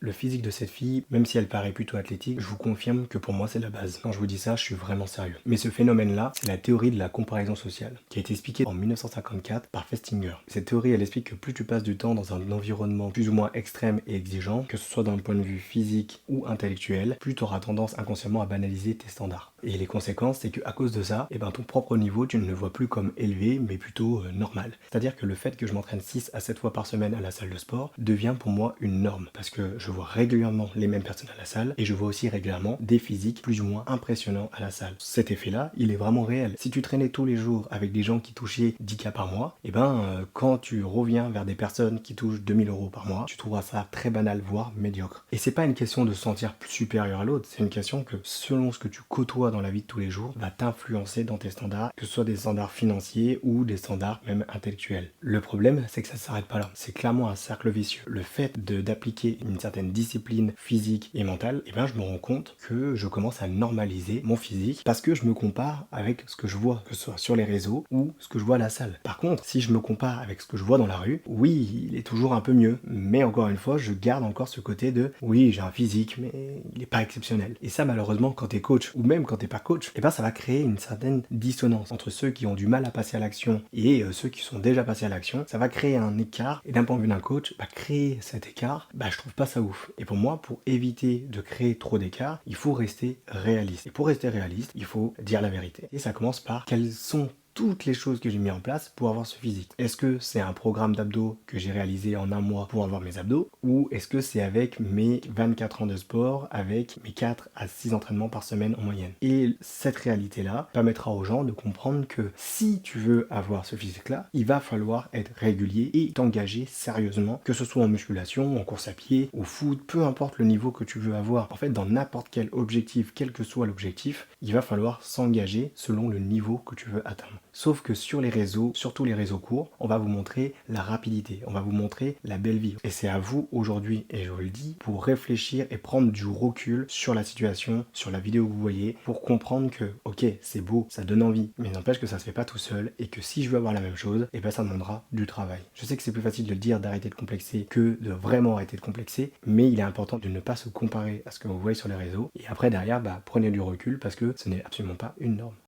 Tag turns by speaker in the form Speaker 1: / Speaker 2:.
Speaker 1: Le physique de cette fille, même si elle paraît plutôt athlétique, je vous confirme que pour moi c'est la base. Quand je vous dis ça, je suis vraiment sérieux. Mais ce phénomène-là, c'est la théorie de la comparaison sociale, qui a été expliquée en 1954 par Festinger. Cette théorie, elle explique que plus tu passes du temps dans un environnement plus ou moins extrême et exigeant, que ce soit d'un point de vue physique ou intellectuel, plus tu auras tendance inconsciemment à banaliser tes standards. Et les conséquences, c'est qu'à cause de ça, ton propre niveau, tu ne le vois plus comme élevé, mais plutôt normal. C'est-à-dire que le fait que je m'entraîne 6 à 7 fois par semaine à la salle de sport devient pour moi une norme, parce que je vois régulièrement les mêmes personnes à la salle, et je vois aussi régulièrement des physiques plus ou moins impressionnants à la salle. Cet effet-là, il est vraiment réel. Si tu traînais tous les jours avec des gens qui touchaient 10K par mois, quand tu reviens vers des personnes qui touchent 2000 € par mois, tu trouveras ça très banal, voire médiocre. Et c'est pas une question de se sentir supérieur à l'autre, c'est une question que selon ce que tu côtoies dans la vie de tous les jours, va t'influencer dans tes standards, que ce soit des standards financiers ou des standards même intellectuels. Le problème, c'est que ça s'arrête pas là. C'est clairement un cercle vicieux. Le fait d'appliquer une certaine discipline physique et mentale, je me rends compte que je commence à normaliser mon physique parce que je me compare avec ce que je vois, que ce soit sur les réseaux ou ce que je vois à la salle. Par contre, si je me compare avec ce que je vois dans la rue, oui, il est toujours un peu mieux. Mais encore une fois, je garde encore ce côté de oui, j'ai un physique, mais il n'est pas exceptionnel. Et ça, malheureusement, quand t'es coach ou même quand t'es pas coach, ça va créer une certaine dissonance entre ceux qui ont du mal à passer à l'action et ceux qui sont déjà passés à l'action. Ça va créer un écart et d'un point de vue d'un coach, créer cet écart, je trouve pas ça ouf. Et pour moi, pour éviter de créer trop d'écart, il faut rester réaliste. Et pour rester réaliste, il faut dire la vérité. Et ça commence par quelles sont toutes les choses que j'ai mis en place pour avoir ce physique. Est-ce que c'est un programme d'abdos que j'ai réalisé en un mois pour avoir mes abdos, ou est-ce que c'est avec mes 24 ans de sport, avec mes 4 à 6 entraînements par semaine en moyenne? Et cette réalité-là permettra aux gens de comprendre que si tu veux avoir ce physique-là, il va falloir être régulier et t'engager sérieusement, que ce soit en musculation, en course à pied, au foot, peu importe le niveau que tu veux avoir. En fait, dans n'importe quel objectif, quel que soit l'objectif, il va falloir s'engager selon le niveau que tu veux atteindre. Sauf que sur les réseaux, surtout les réseaux courts, on va vous montrer la rapidité, on va vous montrer la belle vie. Et c'est à vous aujourd'hui, et je vous le dis, pour réfléchir et prendre du recul sur la situation, sur la vidéo que vous voyez, pour comprendre que, ok, c'est beau, ça donne envie, mais n'empêche que ça se fait pas tout seul, et que si je veux avoir la même chose, ça demandera du travail. Je sais que c'est plus facile de le dire, d'arrêter de complexer, que de vraiment arrêter de complexer, mais il est important de ne pas se comparer à ce que vous voyez sur les réseaux, et après derrière, prenez du recul, parce que ce n'est absolument pas une norme.